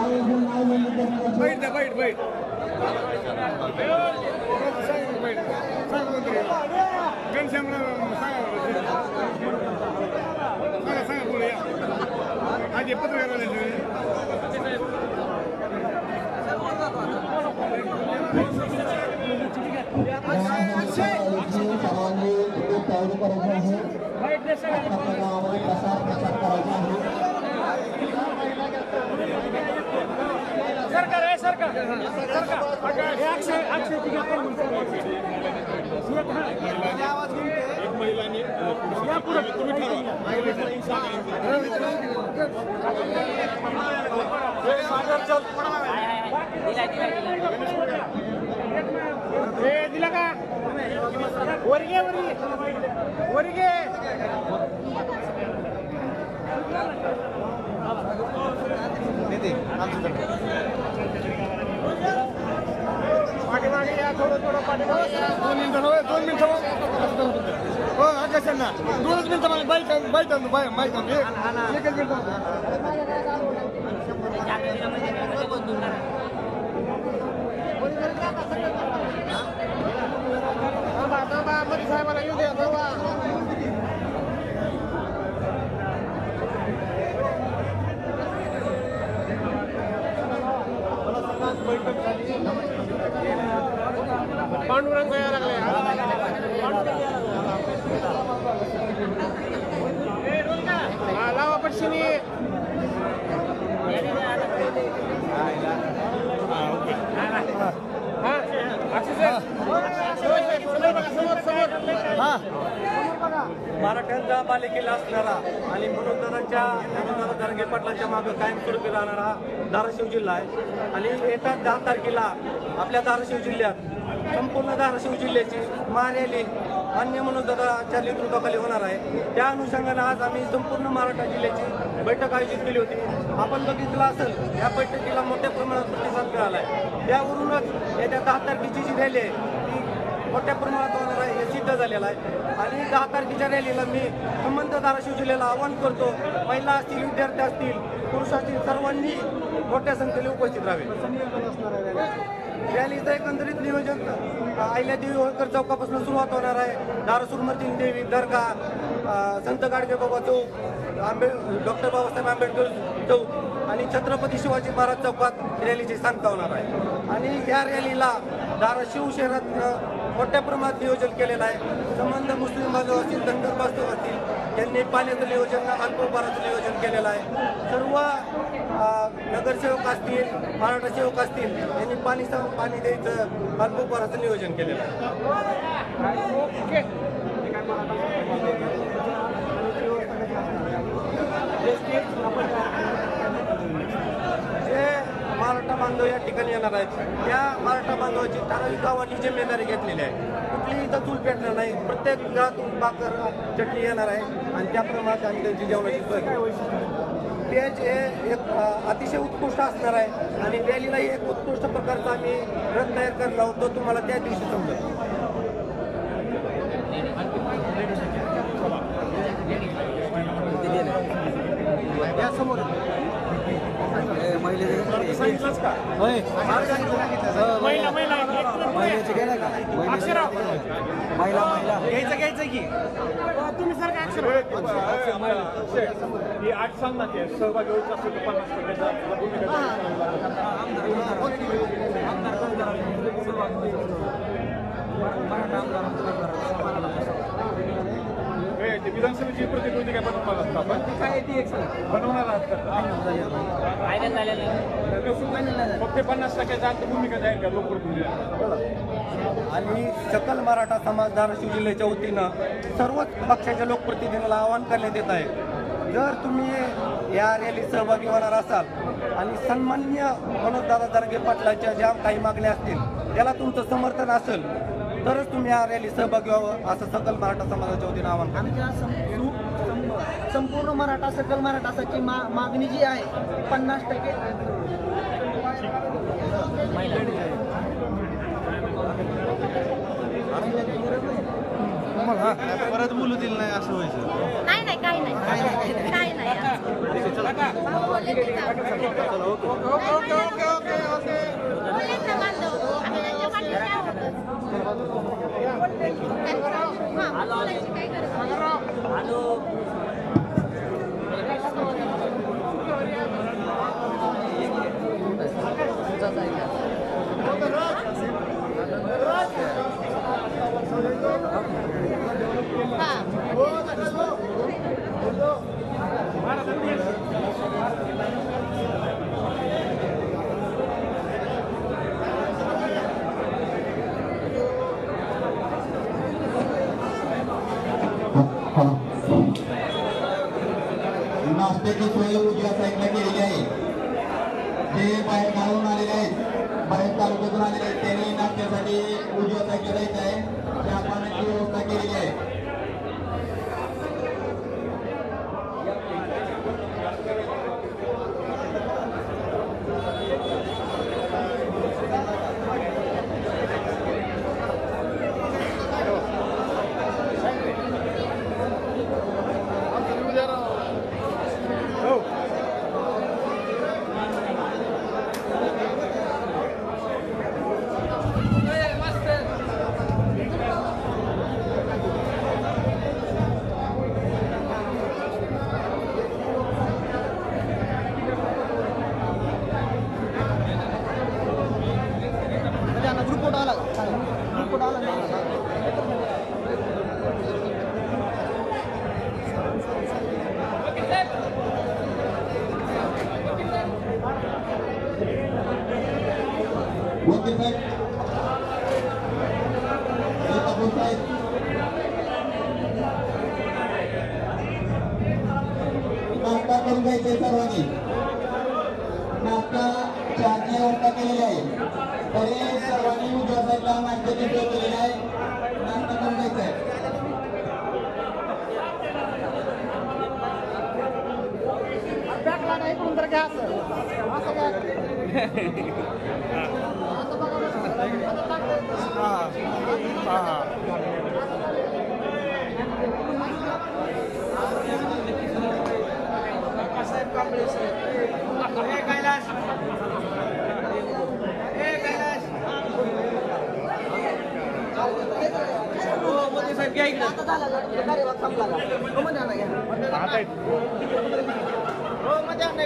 बैठ द्या बैठ बैठ घनश्यामला सांगा बोलूया आधी पत्रकार सरकार आहे सरकार एक महिलांनी तुम्ही दिला का वर्गे वर्गे वर्गे पाठीमागे या थोडं थोडं पाठीमागे 2 मिनिटं हो आकाशांना 2 मिनिटं मला बाईक एकच मिनिट मध्ये साहेबाला येऊ द्या पांडुरंग यायला लागले लावा पक्षीनी मराठ्यांच्या बालेकिल्ला असणारा आणि मनोजदारांच्या दर्गे पाटलांच्या मागे कायमस्वरूपी राहणारा धाराशिव जिल्हा आहे. आणि येत्या 10 तारखेला आपल्या धाराशिव जिल्ह्यात संपूर्ण धाराशिव जिल्ह्याची महारॅली मान्य मनोजदाराच्या नेतृत्वाखाली होणार आहे. त्या अनुषंगाने आज आम्ही संपूर्ण मराठा जिल्ह्याची बैठक आयोजित केली होती. आपण बघितलं असेल या बैठकीला मोठ्या प्रमाणात प्रतिसाद मिळाला आहे. त्यावरूनच येत्या 10 तारखेची जी रॅली आहे मोठ्या प्रमाणात होणार आहे हे सिद्ध झालेलं आहे. आणि 10 तारखेच्या रॅलीला मी संबंध धाराशिव जिल्ह्याला आवाहन करतो, महिला असतील, विद्यार्थी असतील, पुरुष असतील, सर्वांनी मोठ्या संख्येने उपस्थित राहावे. रॅलीचं एकंदरीत नियोजन अहिल्यादेवी होळकर चौकापासून सुरुवात होणार आहे. धारासूर मर्दिनी देवी दर्गा, संत गाडगेबाबा चौक, डॉक्टर बाबासाहेब आंबेडकर चौक आणि छत्रपती शिवाजी महाराज चौकात रॅलीची सांगता होणार आहे. आणि या रॅलीला धाराशिव शहरात मोठ्या प्रमाणात नियोजन केलेलं आहे. संबंध मुस्लिम बांधव असतील, धनगर बांधव असतील, त्यांनी पाण्याचं नियोजन, अल्पोपहाराचं नियोजन केलेलं आहे. सर्व नगरसेवक असतील, मराठा सेवक असतील, यांनी पाणी द्यायचं, अल्पोपहाराचं नियोजन केलेलं आहे. जे मराठा बांधव या ठिकाणी येणार आहेत त्या मराठा बांधवाची ठराविक गावांनी जिम्मेदारी घेतलेली आहे. कुठलीही इथं चूल पेटणार नाही. प्रत्येक घरातून भाकर चटणी येणार आहे आणि त्याप्रमाणे आम्ही त्यांची जेवणाची सोय. पेज हे एक अतिशय उत्कृष्ट असणार आहे आणि रॅलीलाही एक उत्कृष्ट प्रकारचा आम्ही रथ तयार करला होतो. तुम्हाला त्या दिवशी समजेल. यासमोर सांगितलंच का महिला महिन्याचे गेला का महिला घ्यायचं की तुम्ही सर काय ही 8 सांगणार ते सहभागी व्हायचं असेल तर 50% विधानसभेची प्रतिकृती काय बनवणार असतात आपण काय ती एक बनवणार आहात फक्त 50% आत भूमिका जाईल का लोकप्रतिनिधी. आणि सकल मराठा समाज धाराशिव जिल्ह्याच्या वतीनं सर्वच पक्षाच्या लोकप्रतिनिधींना आवाहन करण्यात येत आहे. जर तुम्ही या रॅलीत सहभागी होणार असाल आणि सन्माननीय मनोजदादा दर्गे पाटलाच्या ज्या काही मागण्या असतील त्याला तुमचं समर्थन असेल तरच तुम्ही या रॅली सहभागी व्हावं असं सकल मराठा समाजाच्या वतीनं आवाहन. आमच्या संपूर्ण मराठा सकल मराठाची मागणी जी आहे 50% तुम्हाला हा परत बोलू दिलं नाही असं व्हायचं. नाही नाही काही नाही काही नाही बोललेत ना बांधव आम्ही त्यांच्या पाठीशी आहोत. हां, बोलायची काही गरज नाही. नाश्त्याची सोय उजव्या साईडला केलेली आहे. जे बाहेर गावाहून आलेले आहेत, बाहेर तालुक्यातून आलेले आहेत, त्यांनी नाश्त्यासाठी उजव्या साईडला जायचं आहे. त्या पाण्याची व्यवस्था केलेली आहे. ग्रुप आला ग्रुप आला वकील साहेब, ठाकूर साहेब, नाश्ता करून घ्यायचे सर्वांनी. नाश्ता चहाची व्यवस्था केलेली आहे. तरी सर्वांनी उजव्या साईडला नाश्त्याची सोय केलेली आहे. नाश्ता करून घ्यायचा आहे. बॅकला नाही कोण तर घ्या असं घ्या. कैलास साहेब घ्या इकडे. आता झाला गाडी वाग संपला का? हो मध्ये आणा घ्या. हो मध्ये आणा.